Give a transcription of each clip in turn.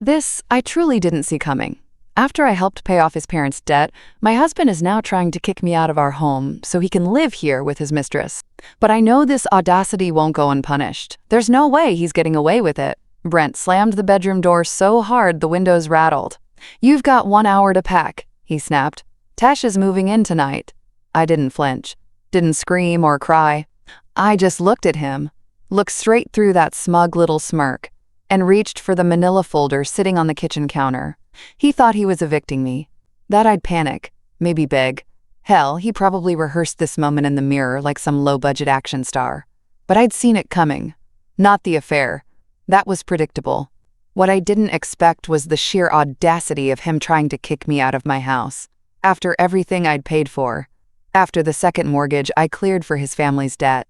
This I truly didn't see coming. After I helped pay off his parents' debt, my husband is now trying to kick me out of our home so he can live here with his mistress. But I know this audacity won't go unpunished. There's no way he's getting away with it. Brent slammed the bedroom door so hard the windows rattled. "You've got 1 hour to pack," he snapped. "Tesh is moving in tonight." I didn't flinch, didn't scream or cry. I just looked at him, looked straight through that smug little smirk, and reached for the manila folder sitting on the kitchen counter. He thought he was evicting me, that I'd panic, maybe beg. Hell, he probably rehearsed this moment in the mirror like some low-budget action star. But I'd seen it coming. Not the affair. That was predictable. What I didn't expect was the sheer audacity of him trying to kick me out of my house. After everything I'd paid for. After the second mortgage I cleared for his family's debt.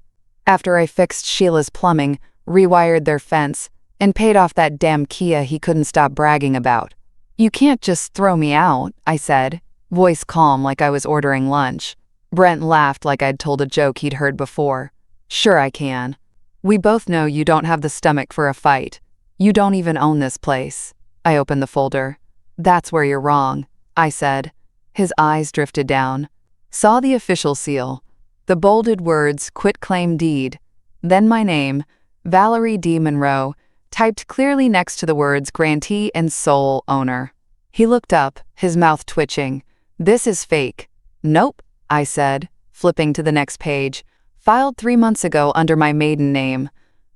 After I fixed Sheila's plumbing, rewired their fence, and paid off that damn Kia he couldn't stop bragging about. "You can't just throw me out," I said, voice calm like I was ordering lunch. Brent laughed like I'd told a joke he'd heard before. "Sure I can. We both know you don't have the stomach for a fight. You don't even own this place." I opened the folder. "That's where you're wrong," I said. His eyes drifted down. Saw the official seal. The bolded words, "Quitclaim deed." Then my name, Valerie D. Monroe, typed clearly next to the words grantee and sole owner. He looked up, his mouth twitching. "This is fake." "Nope," I said, flipping to the next page. "Filed 3 months ago under my maiden name.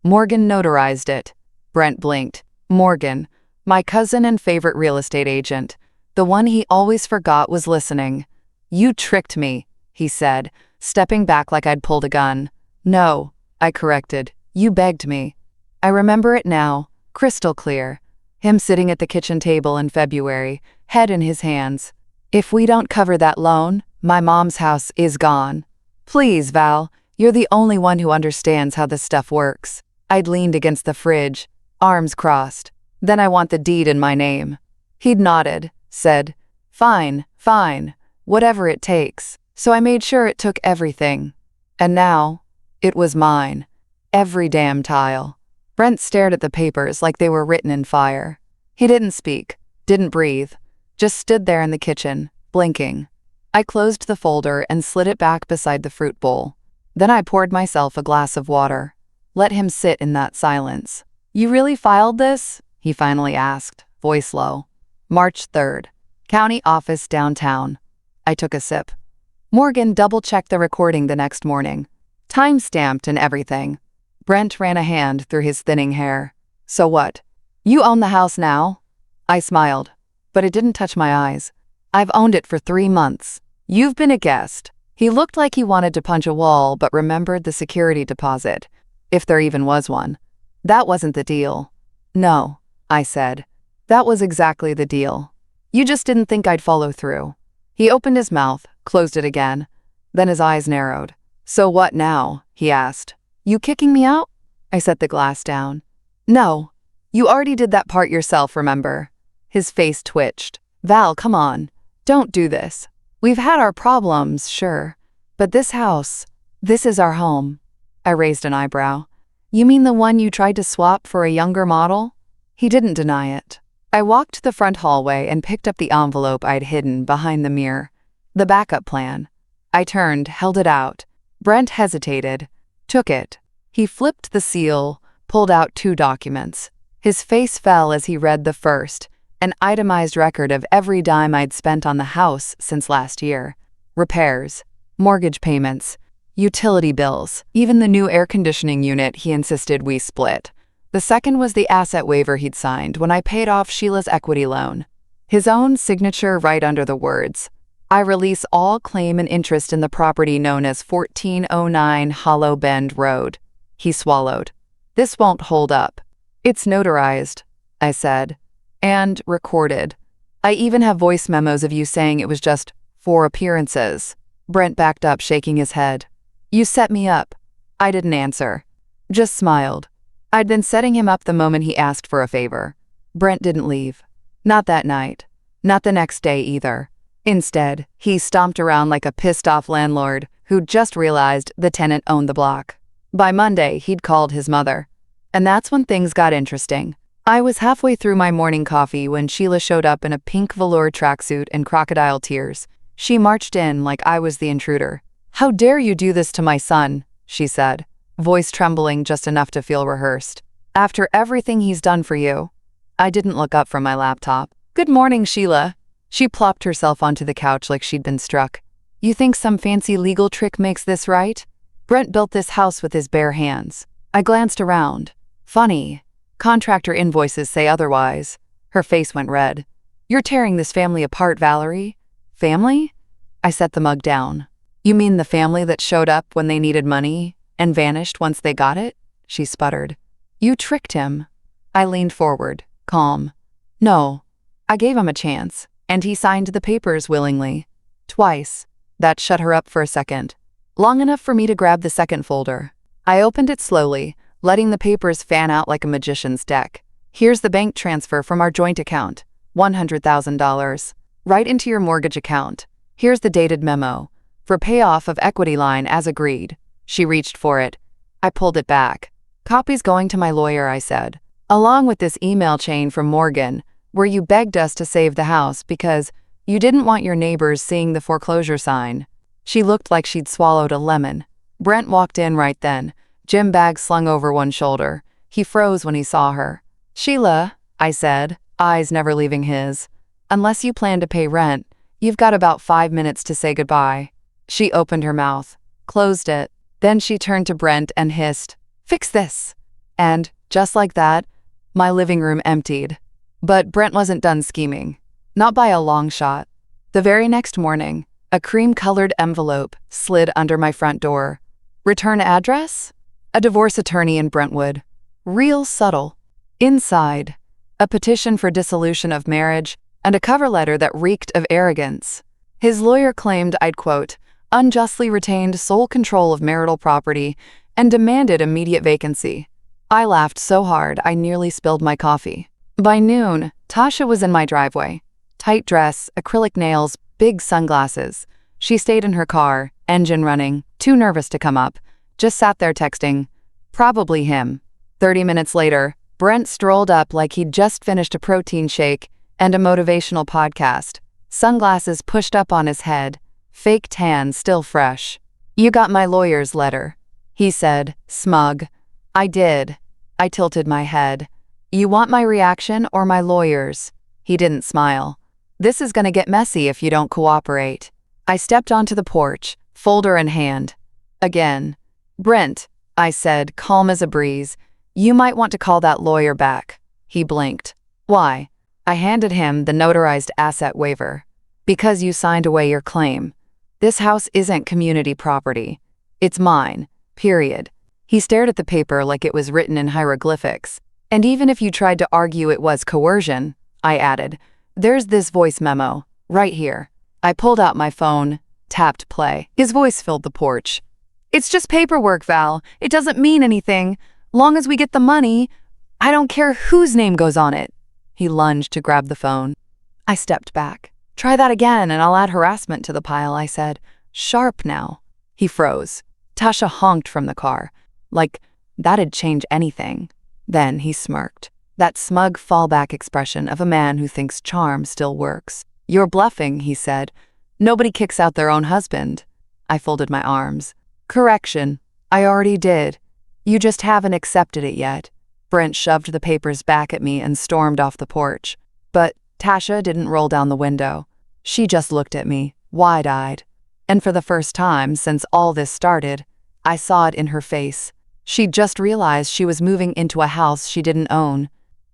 Morgan notarized it." Brent blinked. Morgan, my cousin and favorite real estate agent. The one he always forgot was listening. "You tricked me," he said, stepping back like I'd pulled a gun. "No," I corrected. "You begged me." I remember it now, crystal clear. Him sitting at the kitchen table in February, head in his hands. "If we don't cover that loan, my mom's house is gone. Please, Val, you're the only one who understands how this stuff works." I'd leaned against the fridge, arms crossed. "Then I want the deed in my name." He'd nodded, said, "Fine, fine, whatever it takes." So I made sure it took everything. And now, it was mine. Every damn tile. Brent stared at the papers like they were written in fire. He didn't speak, didn't breathe, just stood there in the kitchen, blinking. I closed the folder and slid it back beside the fruit bowl. Then I poured myself a glass of water. Let him sit in that silence. "You really filed this?" he finally asked, voice low. "March 3rd. County office downtown." I took a sip. Morgan double-checked the recording the next morning. Time-stamped and everything. Brent ran a hand through his thinning hair. "So what? You own the house now?" I smiled, but it didn't touch my eyes. "I've owned it for 3 months. You've been a guest." He looked like he wanted to punch a wall but remembered the security deposit, if there even was one. "That wasn't the deal." "No," I said. "That was exactly the deal. You just didn't think I'd follow through." He opened his mouth, closed it again. Then his eyes narrowed. "So what now?" he asked. "You kicking me out?" I set the glass down. "No. You already did that part yourself, remember?" His face twitched. "Val, come on. Don't do this. We've had our problems, sure. But this house, this is our home." I raised an eyebrow. "You mean the one you tried to swap for a younger model?" He didn't deny it. I walked to the front hallway and picked up the envelope I'd hidden behind the mirror. The backup plan. I turned, held it out. Brent hesitated. Took it. He flipped the seal, pulled out 2 documents. His face fell as he read the first, an itemized record of every dime I'd spent on the house since last year. Repairs, mortgage payments, utility bills, even the new air conditioning unit he insisted we split. The second was the asset waiver he'd signed when I paid off Sheila's equity loan. His own signature right under the words, "I release all claim and interest in the property known as 1409 Hollow Bend Road." He swallowed. "This won't hold up." "It's notarized," I said, "and recorded. I even have voice memos of you saying it was just 4 appearances." Brent backed up, shaking his head. "You set me up." I didn't answer. Just smiled. I'd been setting him up the moment he asked for a favor. Brent didn't leave. Not that night. Not the next day either. Instead, he stomped around like a pissed-off landlord who'd just realized the tenant owned the block. By Monday, he'd called his mother. And that's when things got interesting. I was halfway through my morning coffee when Sheila showed up in a pink velour tracksuit and crocodile tears. She marched in like I was the intruder. "How dare you do this to my son?" she said, voice trembling just enough to feel rehearsed. "After everything he's done for you." I didn't look up from my laptop. "Good morning, Sheila." She plopped herself onto the couch like she'd been struck. "You think some fancy legal trick makes this right? Brent built this house with his bare hands." I glanced around. "Funny. Contractor invoices say otherwise." Her face went red. "You're tearing this family apart, Valerie." "Family?" I set the mug down. "You mean the family that showed up when they needed money and vanished once they got it?" She sputtered. "You tricked him." I leaned forward, calm. "No. I gave him a chance, and he signed the papers willingly. Twice." That shut her up for a second. Long enough for me to grab the second folder. I opened it slowly, letting the papers fan out like a magician's deck. "Here's the bank transfer from our joint account. $100,000. Right into your mortgage account. Here's the dated memo. For payoff of equity line as agreed." She reached for it. I pulled it back. "Copy's going to my lawyer," I said. "Along with this email chain from Morgan, where you begged us to save the house because you didn't want your neighbors seeing the foreclosure sign." She looked like she'd swallowed a lemon. Brent walked in right then, gym bag slung over one shoulder. He froze when he saw her. "Sheila," I said, eyes never leaving his, "unless you plan to pay rent, you've got about 5 minutes to say goodbye." She opened her mouth, closed it, then she turned to Brent and hissed, "Fix this." And, just like that, my living room emptied. But Brent wasn't done scheming. Not by a long shot. The very next morning, a cream-colored envelope slid under my front door. Return address? A divorce attorney in Brentwood. Real subtle. Inside, a petition for dissolution of marriage and a cover letter that reeked of arrogance. His lawyer claimed I'd, quote, unjustly retained sole control of marital property and demanded immediate vacancy. I laughed so hard I nearly spilled my coffee. By noon, Tasha was in my driveway. Tight dress, acrylic nails, big sunglasses. She stayed in her car, engine running, too nervous to come up. Just sat there texting. Probably him. 30 minutes later, Brent strolled up like he'd just finished a protein shake and a motivational podcast. Sunglasses pushed up on his head, fake tan still fresh. "You got my lawyer's letter," he said, smug. "I did." I tilted my head. "You want my reaction or my lawyer's?" He didn't smile. "This is gonna get messy if you don't cooperate." I stepped onto the porch, folder in hand. Again. "Brent," I said, calm as a breeze, "you might want to call that lawyer back." He blinked. "Why?" I handed him the notarized asset waiver. "Because you signed away your claim. This house isn't community property. It's mine. Period." He stared at the paper like it was written in hieroglyphics. "And even if you tried to argue it was coercion," I added, "there's this voice memo, right here." I pulled out my phone, tapped play. His voice filled the porch. "It's just paperwork, Val. It doesn't mean anything. Long as we get the money, I don't care whose name goes on it." He lunged to grab the phone. I stepped back. "Try that again and I'll add harassment to the pile," I said. "Sharp now." He froze. Tasha honked from the car. Like that'd change anything. Then he smirked. That smug fallback expression of a man who thinks charm still works. "You're bluffing," he said. "Nobody kicks out their own husband." I folded my arms. "Correction. I already did. You just haven't accepted it yet." Brent shoved the papers back at me and stormed off the porch. But Tasha didn't roll down the window. She just looked at me, wide-eyed. And for the first time since all this started, I saw it in her face. She'd just realized she was moving into a house she didn't own.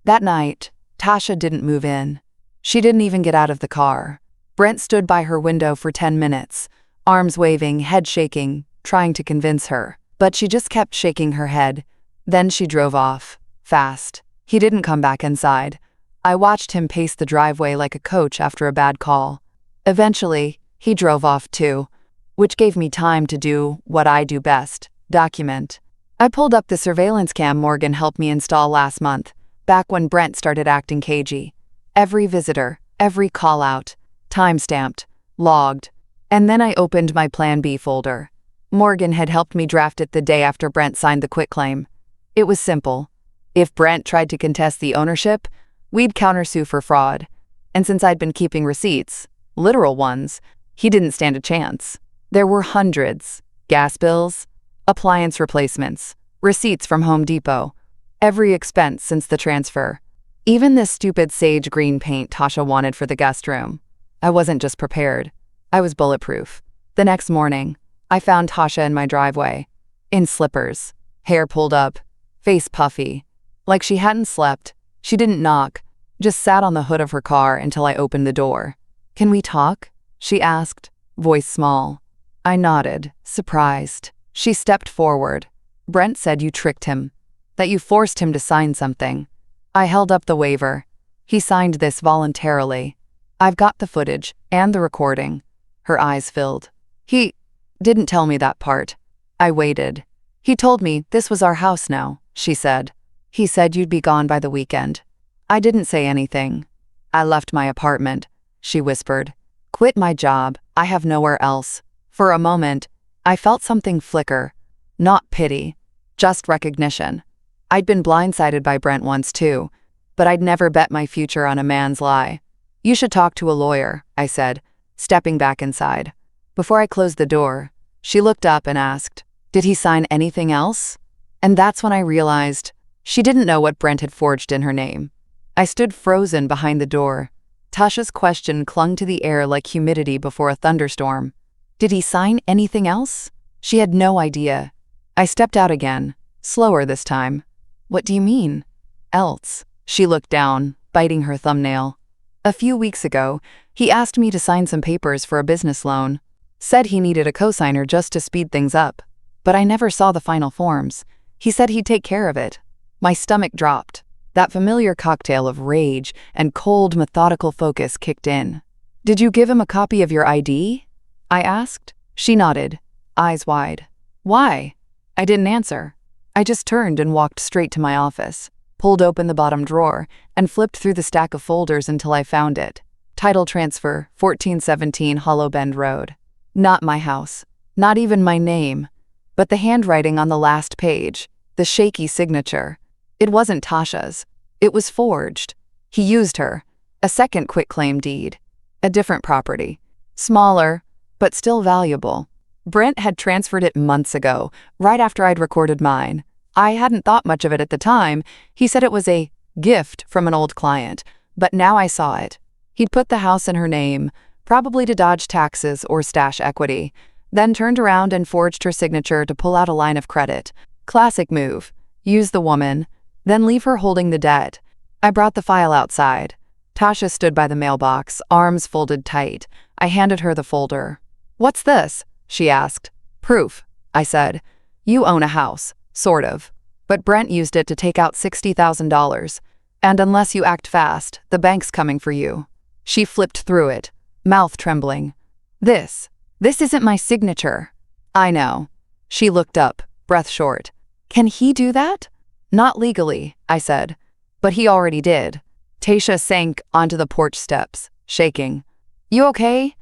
That night, Tasha didn't move in. She didn't even get out of the car. Brent stood by her window for 10 minutes, arms waving, head shaking, trying to convince her. But she just kept shaking her head. Then she drove off, fast. He didn't come back inside. I watched him pace the driveway like a coach after a bad call. Eventually, he drove off too, which gave me time to do what I do best, document. I pulled up the surveillance cam Morgan helped me install last month, back when Brent started acting cagey. Every visitor, every call-out, time-stamped, logged. And then I opened my Plan B folder. Morgan had helped me draft it the day after Brent signed the quitclaim. It was simple. If Brent tried to contest the ownership, we'd countersue for fraud. And since I'd been keeping receipts, literal ones, he didn't stand a chance. There were hundreds: gas bills, appliance replacements, receipts from Home Depot, every expense since the transfer. Even this stupid sage green paint Tasha wanted for the guest room. I wasn't just prepared, I was bulletproof. The next morning, I found Tasha in my driveway, in slippers, hair pulled up, face puffy. Like she hadn't slept. She didn't knock, just sat on the hood of her car until I opened the door. "Can we talk?" she asked, voice small. I nodded, surprised. She stepped forward. "Brent said you tricked him, that you forced him to sign something." I held up the waiver. "He signed this voluntarily. I've got the footage and the recording." Her eyes filled. "He didn't tell me that part." I waited. "He told me this was our house now," she said. "He said you'd be gone by the weekend." I didn't say anything. "I left my apartment," she whispered. "Quit my job. I have nowhere else." For a moment, I felt something flicker. Not pity, just recognition. I'd been blindsided by Brent once too, but I'd never bet my future on a man's lie. "You should talk to a lawyer," I said, stepping back inside. Before I closed the door, she looked up and asked, "Did he sign anything else?" And that's when I realized she didn't know what Brent had forged in her name. I stood frozen behind the door. Tasha's question clung to the air like humidity before a thunderstorm. Did he sign anything else? She had no idea. I stepped out again, slower this time. "What do you mean? Else?" She looked down, biting her thumbnail. "A few weeks ago, he asked me to sign some papers for a business loan. Said he needed a cosigner just to speed things up. But I never saw the final forms. He said he'd take care of it." My stomach dropped. That familiar cocktail of rage and cold, methodical focus kicked in. "Did you give him a copy of your ID?" I asked. She nodded, eyes wide. "Why?" I didn't answer. I just turned and walked straight to my office, pulled open the bottom drawer, and flipped through the stack of folders until I found it. Title transfer, 1417 Hollow Bend Road. Not my house. Not even my name. But the handwriting on the last page, the shaky signature. It wasn't Tasha's. It was forged. He used her. A second quitclaim deed. A different property. Smaller, but still valuable. Brent had transferred it months ago, right after I'd recorded mine. I hadn't thought much of it at the time. He said it was a gift from an old client, but now I saw it. He'd put the house in her name, probably to dodge taxes or stash equity, then turned around and forged her signature to pull out a line of credit. Classic move. Use the woman, then leave her holding the debt. I brought the file outside. Tasha stood by the mailbox, arms folded tight. I handed her the folder. "What's this?" she asked. "Proof," I said. "You own a house, sort of. But Brent used it to take out $60,000. And unless you act fast, the bank's coming for you." She flipped through it, mouth trembling. This isn't my signature." "I know." She looked up, breath short. "Can he do that?" "Not legally," I said. "But he already did." Tasha sank onto the porch steps, shaking. "You okay?"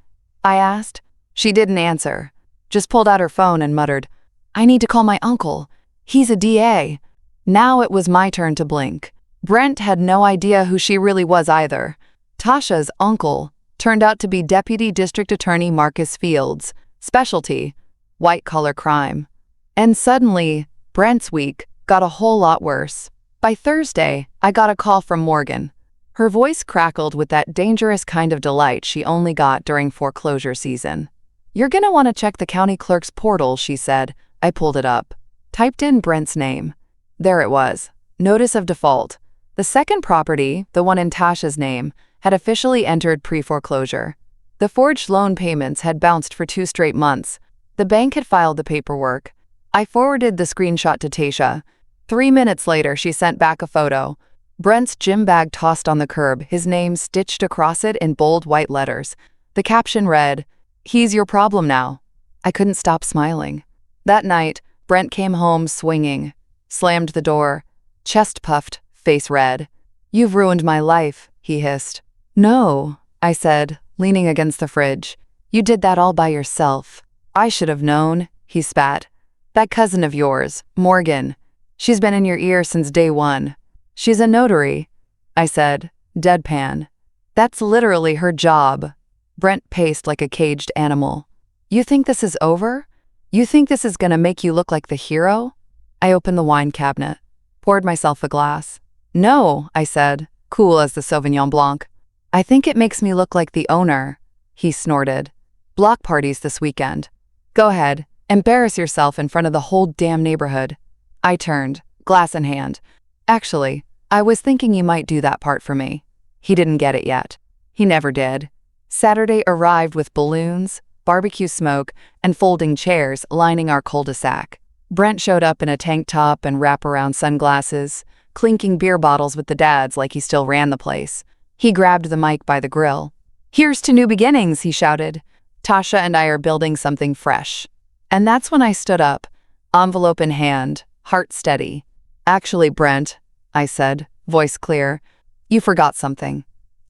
I asked. She didn't answer, just pulled out her phone and muttered, "I need to call my uncle. He's a DA." Now it was my turn to blink. Brent had no idea who she really was either. Tasha's uncle turned out to be Deputy District Attorney Marcus Fields, specialty, white-collar crime. And suddenly, Brent's week got a whole lot worse. By Thursday, I got a call from Morgan. Her voice crackled with that dangerous kind of delight she only got during foreclosure season. "You're gonna want to check the county clerk's portal," she said. I pulled it up. Typed in Brent's name. There it was. Notice of default. The second property, the one in Tasha's name, had officially entered pre-foreclosure. The forged loan payments had bounced for 2 straight months. The bank had filed the paperwork. I forwarded the screenshot to Tasha. 3 minutes later, she sent back a photo. Brent's gym bag tossed on the curb, his name stitched across it in bold white letters. The caption read, "He's your problem now." I couldn't stop smiling. That night, Brent came home swinging, slammed the door, chest puffed, face red. "You've ruined my life," he hissed. "No," I said, leaning against the fridge. "You did that all by yourself." "I should have known," he spat. "That cousin of yours, Morgan, she's been in your ear since day one. She's a notary, I said, deadpan. That's literally her job. Brent paced like a caged animal. You think this is over? You think this is gonna make you look like the hero? I opened the wine cabinet, poured myself a glass. No, I said, cool as the Sauvignon Blanc. I think it makes me look like the owner, he snorted. Block parties this weekend. Go ahead, embarrass yourself in front of the whole damn neighborhood. I turned, glass in hand. Actually, I was thinking you might do that part for me. He didn't get it yet. He never did. Saturday arrived with balloons, barbecue smoke, and folding chairs lining our cul-de-sac. Brent showed up in a tank top and wraparound sunglasses, clinking beer bottles with the dads like he still ran the place. He grabbed the mic by the grill. Here's to new beginnings, he shouted. Tasha and I are building something fresh. And that's when I stood up, envelope in hand, heart steady. Actually, Brent, I said, voice clear, you forgot something.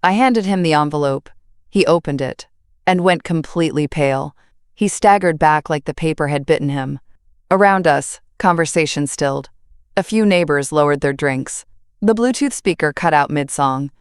I handed him the envelope. He opened it and went completely pale. He staggered back like the paper had bitten him. Around us, conversation stilled. A few neighbors lowered their drinks. The Bluetooth speaker cut out mid-song.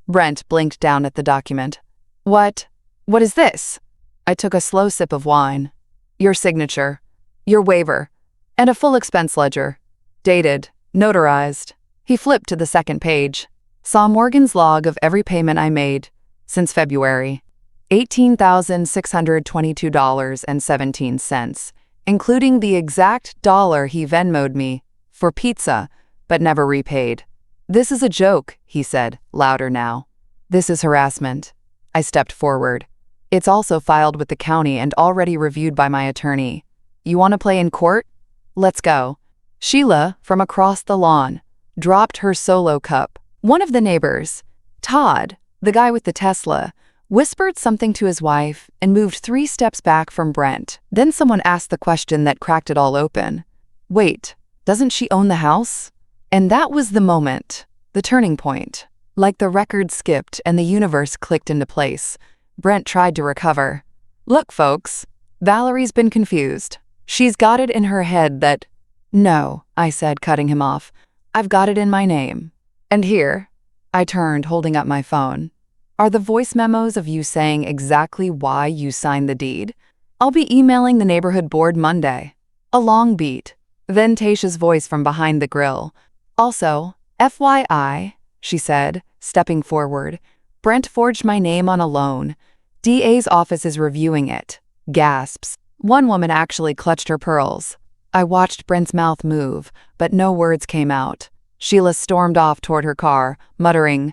Brent blinked down at the document. What is this? I took a slow sip of wine. Your signature, your waiver, and a full expense ledger. Dated, notarized. He flipped to the second page. Saw Morgan's log of every payment I made since February. $18,622.17, including the exact dollar he Venmo'd me for pizza, but never repaid. This is a joke, he said, louder now. This is harassment. I stepped forward. It's also filed with the county and already reviewed by my attorney. You want to play in court? Let's go. Sheila, from across the lawn, dropped her solo cup. One of the neighbors, Todd, the guy with the Tesla, whispered something to his wife and moved 3 steps back from Brent. Then someone asked the question that cracked it all open. Wait, doesn't she own the house? And that was the moment, the turning point. Like the record skipped and the universe clicked into place. Brent tried to recover. Look, folks, Valerie's been confused. She's got it in her head that... No, I said, cutting him off. I've got it in my name. And here, I turned, holding up my phone, are the voice memos of you saying exactly why you signed the deed. I'll be emailing the neighborhood board Monday. A long beat. Then Tasha's voice from behind the grill. Also, FYI, she said, stepping forward, Brent forged my name on a loan. DA's office is reviewing it. Gasps. One woman actually clutched her pearls. I watched Brent's mouth move, but no words came out. Sheila stormed off toward her car, muttering,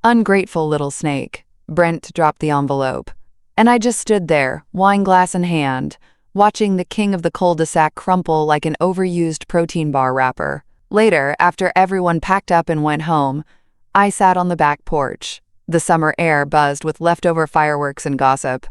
ungrateful little snake. Brent dropped the envelope. And I just stood there, wine glass in hand, watching the king of the cul-de-sac crumple like an overused protein bar wrapper. Later, after everyone packed up and went home, I sat on the back porch. The summer air buzzed with leftover fireworks and gossip.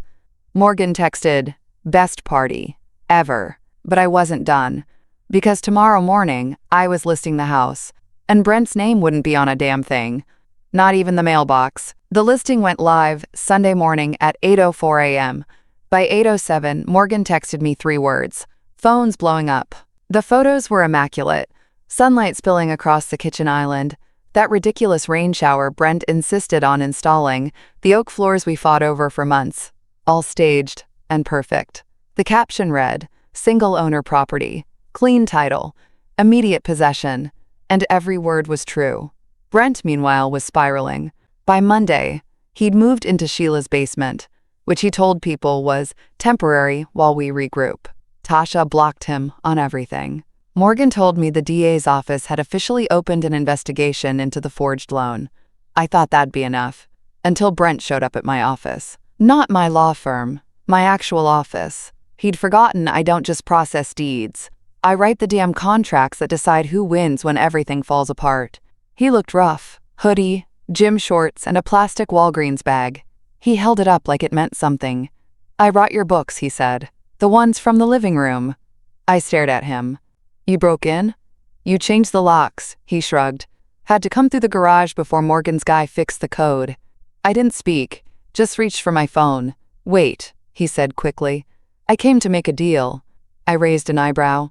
Morgan texted, best party, ever. But I wasn't done. Because tomorrow morning, I was listing the house. And Brent's name wouldn't be on a damn thing. Not even the mailbox. The listing went live Sunday morning at 8:04 a.m. By 8:07, Morgan texted me 3 words. Phone's blowing up. The photos were immaculate. Sunlight spilling across the kitchen island. That ridiculous rain shower Brent insisted on installing. The oak floors we fought over for months. All staged and perfect. The caption read, single owner property, clean title, immediate possession, and every word was true. Brent, meanwhile, was spiraling. By Monday, he'd moved into Sheila's basement, which he told people was temporary while we regroup. Tasha blocked him on everything. Morgan told me the DA's office had officially opened an investigation into the forged loan. I thought that'd be enough, until Brent showed up at my office. Not my law firm, my actual office. He'd forgotten I don't just process deeds. I write the damn contracts that decide who wins when everything falls apart. He looked rough. Hoodie, gym shorts, and a plastic Walgreens bag. He held it up like it meant something. I brought your books, he said. The ones from the living room. I stared at him. You broke in? You changed the locks, he shrugged. Had to come through the garage before Morgan's guy fixed the code. I didn't speak, just reached for my phone. Wait, he said quickly. I came to make a deal. I raised an eyebrow.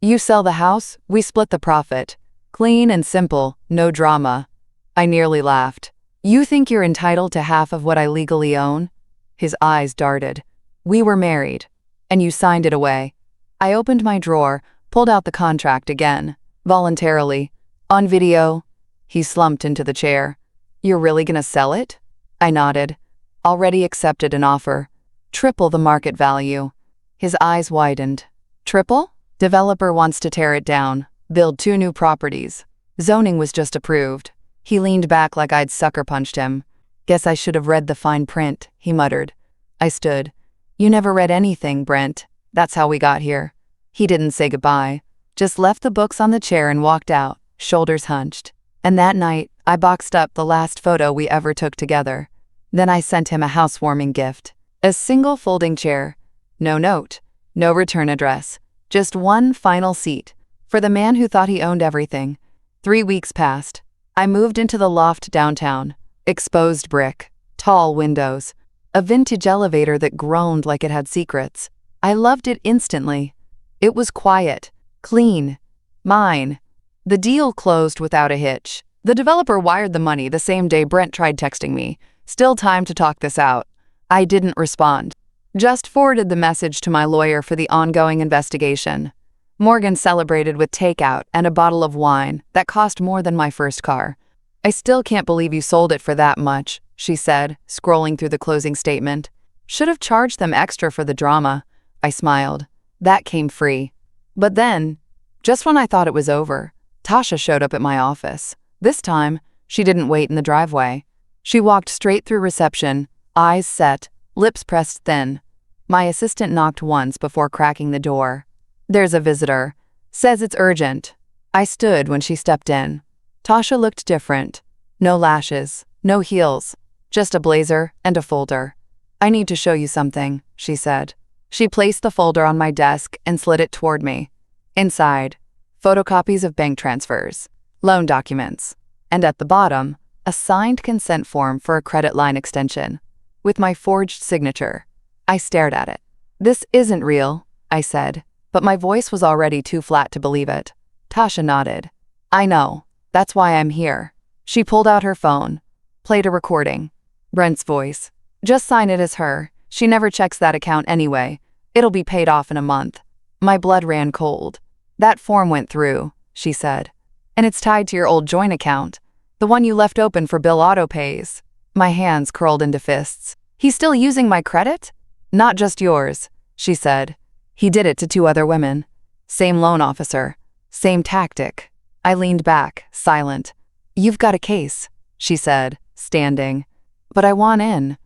You sell the house, we split the profit. Clean and simple, no drama. I nearly laughed. You think you're entitled to half of what I legally own? His eyes darted. We were married. And you signed it away. I opened my drawer, pulled out the contract again. Voluntarily. On video. He slumped into the chair. You're really gonna sell it? I nodded. Already accepted an offer. Triple the market value. His eyes widened. Triple? Developer wants to tear it down, build 2 new properties. Zoning was just approved. He leaned back like I'd sucker punched him. Guess I should have read the fine print, he muttered. I stood. You never read anything, Brent. That's how we got here. He didn't say goodbye. Just left the books on the chair and walked out, shoulders hunched. And that night, I boxed up the last photo we ever took together. Then I sent him a housewarming gift. A single folding chair. No note. No return address. Just one final seat. For the man who thought he owned everything. 3 weeks passed. I moved into the loft downtown. Exposed brick. Tall windows. A vintage elevator that groaned like it had secrets. I loved it instantly. It was quiet. Clean. Mine. The deal closed without a hitch. The developer wired the money the same day Brent tried texting me. Still time to talk this out. I didn't respond. Just forwarded the message to my lawyer for the ongoing investigation. Morgan celebrated with takeout and a bottle of wine that cost more than my first car. I still can't believe you sold it for that much, she said, scrolling through the closing statement. Should have charged them extra for the drama. I smiled. That came free. But then, just when I thought it was over, Tasha showed up at my office. This time, she didn't wait in the driveway. She walked straight through reception, eyes set, lips pressed thin. My assistant knocked once before cracking the door. There's a visitor. Says it's urgent. I stood when she stepped in. Tasha looked different. No lashes, no heels, just a blazer and a folder. I need to show you something, she said. She placed the folder on my desk and slid it toward me. Inside, photocopies of bank transfers, loan documents, and at the bottom, a signed consent form for a credit line extension, with my forged signature. I stared at it. This isn't real, I said, but my voice was already too flat to believe it. Tasha nodded. I know. That's why I'm here. She pulled out her phone, played a recording. Brent's voice. Just sign it as her. She never checks that account anyway. It'll be paid off in a month. My blood ran cold. That form went through, she said. And it's tied to your old joint account. The one you left open for bill auto pays. My hands curled into fists. He's still using my credit? Not just yours, she said. He did it to 2 other women. Same loan officer. Same tactic. I leaned back, silent. You've got a case, she said, standing. But I want in.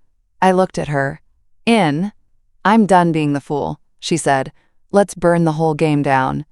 I looked at her. In? I'm done being the fool, she said. Let's burn the whole game down.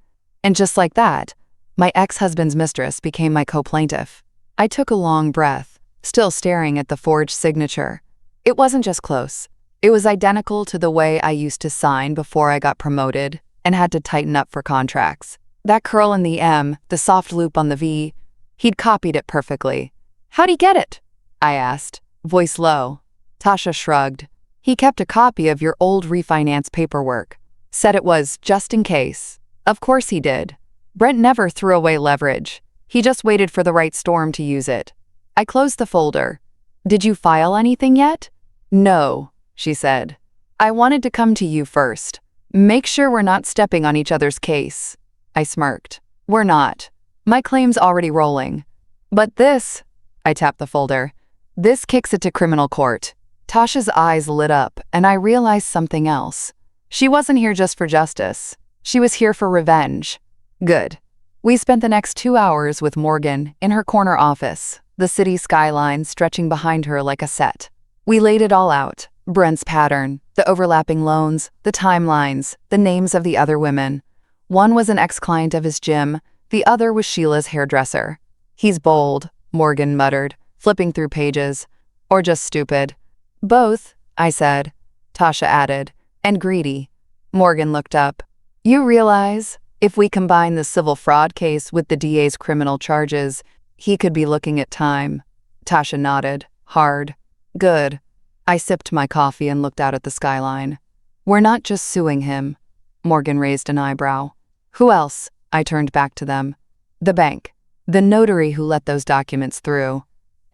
And just like that, my ex-husband's mistress became my co-plaintiff. I took a long breath, still staring at the forged signature. It wasn't just close. It was identical to the way I used to sign before I got promoted and had to tighten up for contracts. That curl in the M, the soft loop on the V, he'd copied it perfectly. How'd he get it? I asked, voice low. Tasha shrugged. He kept a copy of your old refinance paperwork. Said it was just in case. Of course he did. Brent never threw away leverage. He just waited for the right storm to use it. I closed the folder. Did you file anything yet? No, she said. I wanted to come to you first. Make sure we're not stepping on each other's case. I smirked. We're not. My claim's already rolling. But this, I tapped the folder, this kicks it to criminal court. Tasha's eyes lit up, and I realized something else. She wasn't here just for justice. She was here for revenge. Good. We spent the next 2 hours with Morgan in her corner office, the city skyline stretching behind her like a set. We laid it all out. Brent's pattern, the overlapping loans, the timelines, the names of the other women. One was an ex-client of his gym, the other was Sheila's hairdresser. He's bold, Morgan muttered, flipping through pages. Or just stupid. Both, I said. Tasha added. And greedy. Morgan looked up. You realize, if we combine the civil fraud case with the DA's criminal charges, he could be looking at time. Tasha nodded, hard. Good. I sipped my coffee and looked out at the skyline. We're not just suing him. Morgan raised an eyebrow. Who else? I turned back to them. The bank. The notary who let those documents through.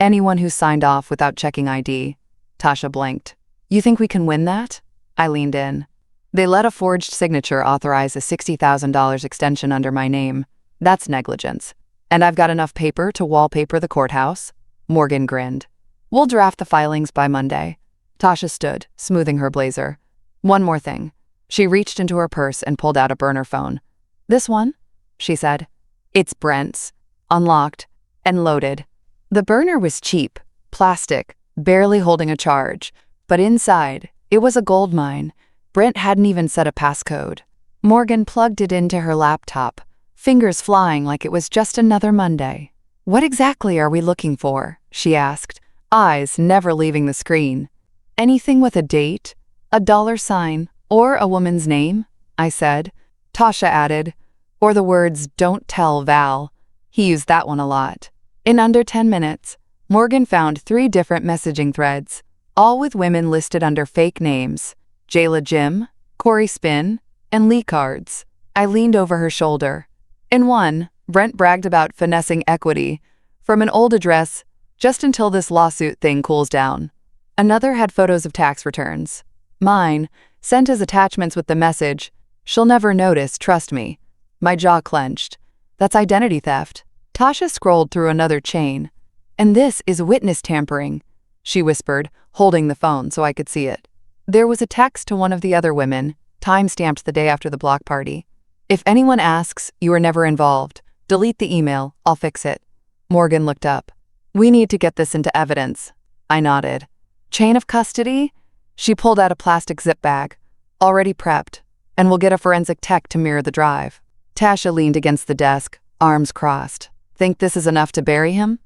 Anyone who signed off without checking ID. Tasha blinked. You think we can win that? I leaned in. They let a forged signature authorize a $60,000 extension under my name. That's negligence. And I've got enough paper to wallpaper the courthouse. Morgan grinned. We'll draft the filings by Monday. Tasha stood, smoothing her blazer. One more thing. She reached into her purse and pulled out a burner phone. This one? She said. It's Brent's. Unlocked and loaded. The burner was cheap, plastic, barely holding a charge. But inside, it was a gold mine. Brent hadn't even set a passcode. Morgan plugged it into her laptop, fingers flying like it was just another Monday. What exactly are we looking for? She asked, eyes never leaving the screen. Anything with a date, a $sign, or a woman's name? I said. Tasha added, or the words, "Don't tell Val." He used that one a lot. In under 10 minutes, Morgan found 3 different messaging threads, all with women listed under fake names. Jayla Jim, Corey Spin, and Lee Cards. I leaned over her shoulder. In one, Brent bragged about finessing equity from an old address just until this lawsuit thing cools down. Another had photos of tax returns. Mine, sent as attachments with the message, "She'll never notice, trust me." My jaw clenched. That's identity theft. Tasha scrolled through another chain. And this is witness tampering, she whispered, holding the phone so I could see it. There was a text to one of the other women, time-stamped the day after the block party. If anyone asks, you were never involved. Delete the email, I'll fix it. Morgan looked up. We need to get this into evidence. I nodded. Chain of custody? She pulled out a plastic zip bag. Already prepped. And we'll get a forensic tech to mirror the drive. Tasha leaned against the desk, arms crossed. Think this is enough to bury him?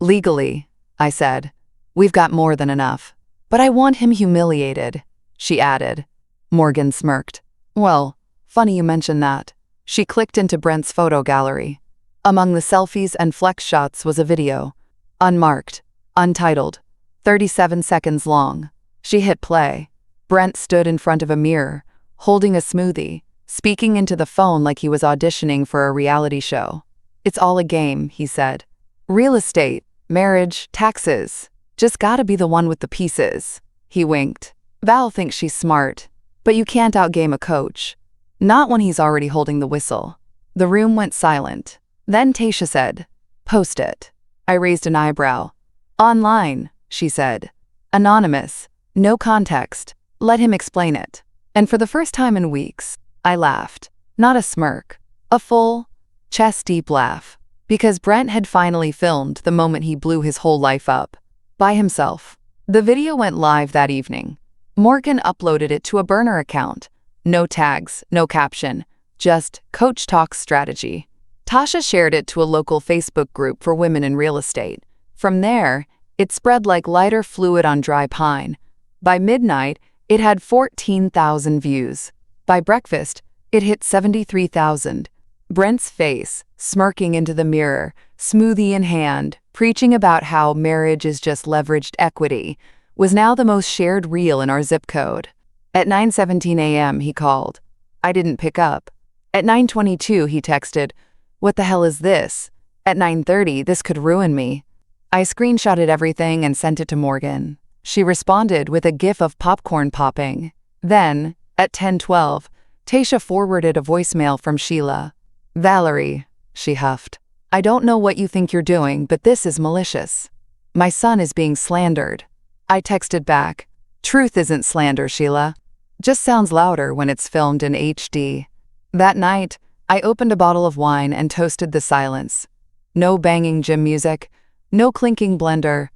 Legally, I said. We've got more than enough. But I want him humiliated, she added. Morgan smirked. Well, funny you mention that. She clicked into Brent's photo gallery. Among the selfies and flex shots was a video. Unmarked, untitled, 37 seconds long. She hit play. Brent stood in front of a mirror, holding a smoothie, speaking into the phone like he was auditioning for a reality show. It's all a game, he said. Real estate, marriage, taxes. Just gotta be the one with the pieces. He winked. Val thinks she's smart, but you can't outgame a coach. Not when he's already holding the whistle. The room went silent. Then Tasha said, "Post it." I raised an eyebrow. Online, she said. Anonymous. No context. Let him explain it. And for the first time in weeks, I laughed. Not a smirk. A full, chest-deep laugh. Because Brent had finally filmed the moment he blew his whole life up. By himself. The video went live that evening. Morgan uploaded it to a burner account. No tags, no caption. Just Coach Talks Strategy. Tasha shared it to a local Facebook group for women in real estate. From there, it spread like lighter fluid on dry pine. By midnight, it had 14,000 views. By breakfast, it hit 73,000. Brent's face, smirking into the mirror, smoothie in hand, preaching about how marriage is just leveraged equity, was now the most shared reel in our zip code. At 9:17 a.m., he called. I didn't pick up. At 9:22, he texted, "What the hell is this?" At 9:30, "This could ruin me." I screenshotted everything and sent it to Morgan. She responded with a gif of popcorn popping. Then, at 10:12, Tasha forwarded a voicemail from Sheila. "Valerie," she huffed. "I don't know what you think you're doing, but this is malicious. My son is being slandered." I texted back, "Truth isn't slander, Sheila. Just sounds louder when it's filmed in HD." That night, I opened a bottle of wine and toasted the silence. No banging gym music, no clinking blender,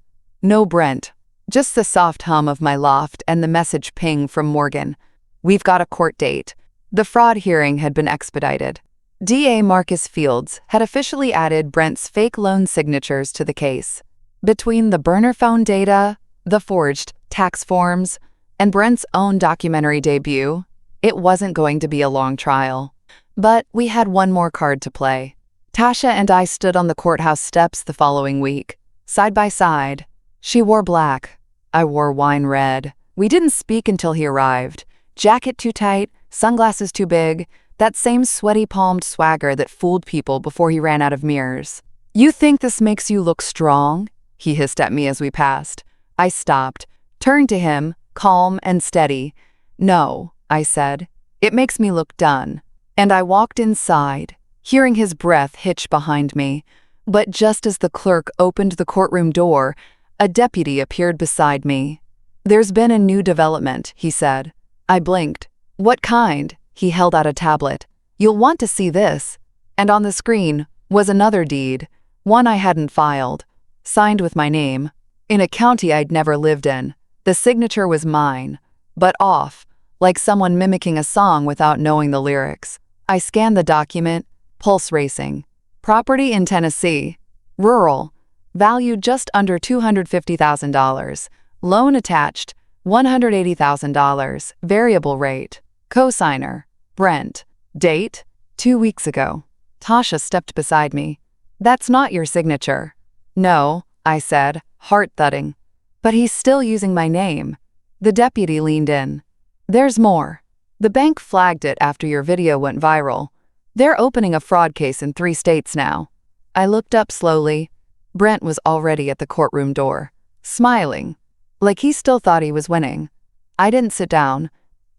no Brent, just the soft hum of my loft and the message ping from Morgan. "We've got a court date." The fraud hearing had been expedited. DA Marcus Fields had officially added Brent's fake loan signatures to the case. Between the burner phone data, the forged tax forms, and Brent's own documentary debut, it wasn't going to be a long trial. But we had one more card to play. Tasha and I stood on the courthouse steps the following week, side by side. She wore black. I wore wine red. We didn't speak until he arrived. Jacket too tight, sunglasses too big, that same sweaty-palmed swagger that fooled people before he ran out of mirrors. "You think this makes you look strong?" he hissed at me as we passed. I stopped, turned to him, calm and steady. "No," I said. "It makes me look done." And I walked inside, hearing his breath hitch behind me. But just as the clerk opened the courtroom door, a deputy appeared beside me. "There's been a new development," he said. I blinked. "What kind?" He held out a tablet. "You'll want to see this." And on the screen was another deed, one I hadn't filed, signed with my name, in a county I'd never lived in. The signature was mine, but off, like someone mimicking a song without knowing the lyrics. I scanned the document, pulse racing. Property in Tennessee, rural, valued just under $250,000. Loan attached, $180,000, variable rate. Cosigner, Brent. Date, 2 weeks ago. Tasha stepped beside me. "That's not your signature." "No," I said, heart thudding. "But he's still using my name." The deputy leaned in. "There's more. The bank flagged it after your video went viral. They're opening a fraud case in 3 states now." I looked up slowly. Brent was already at the courtroom door, smiling, like he still thought he was winning. I didn't sit down.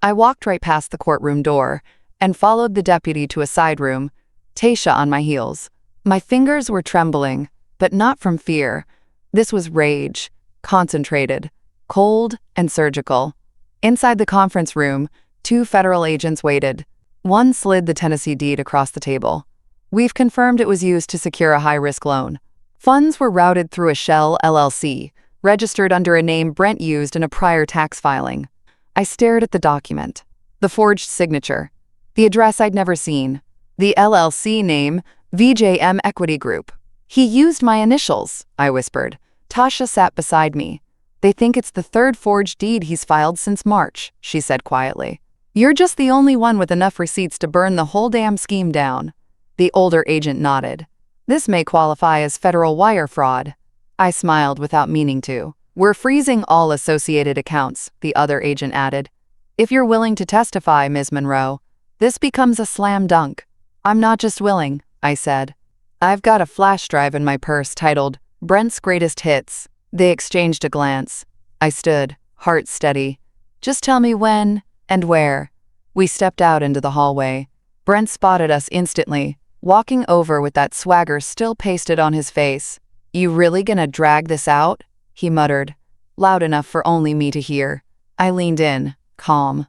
I walked right past the courtroom door and followed the deputy to a side room, Tasha on my heels. My fingers were trembling, but not from fear. This was rage, concentrated, cold, and surgical. Inside the conference room, 2 federal agents waited. One slid the Tennessee deed across the table. "We've confirmed it was used to secure a high-risk loan. Funds were routed through a shell LLC, registered under a name Brent used in a prior tax filing." I stared at the document. The forged signature. The address I'd never seen. The LLC name, VJM Equity Group. "He used my initials," I whispered. Tasha sat beside me. "They think it's the 3rd forged deed he's filed since March," she said quietly. "You're just the only one with enough receipts to burn the whole damn scheme down." The older agent nodded. "This may qualify as federal wire fraud." I smiled without meaning to. "We're freezing all associated accounts," the other agent added. "If you're willing to testify, Ms. Monroe, this becomes a slam dunk." "I'm not just willing," I said. "I've got a flash drive in my purse titled Brent's Greatest Hits." They exchanged a glance. I stood, heart steady. "Just tell me when and where." We stepped out into the hallway. Brent spotted us instantly, walking over with that swagger still pasted on his face. "You really gonna drag this out?" he muttered, loud enough for only me to hear. I leaned in, calm.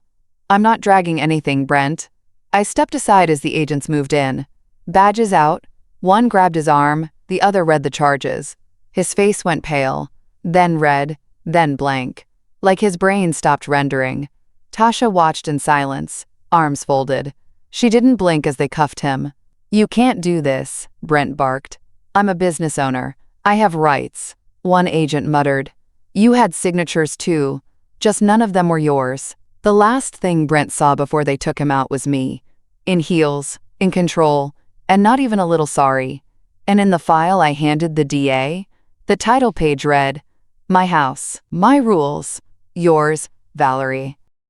"I'm not dragging anything, Brent." I stepped aside as the agents moved in. Badges out. One grabbed his arm, the other read the charges. His face went pale, then red, then blank, like his brain stopped rendering. Tasha watched in silence, arms folded. She didn't blink as they cuffed him. "You can't do this," Brent barked. "I'm a business owner. I have rights." One agent muttered. "You had signatures too, just none of them were yours." The last thing Brent saw before they took him out was me, in heels, in control, and not even a little sorry. And in the file I handed the DA, the title page read, "My house, my rules, yours, Valerie."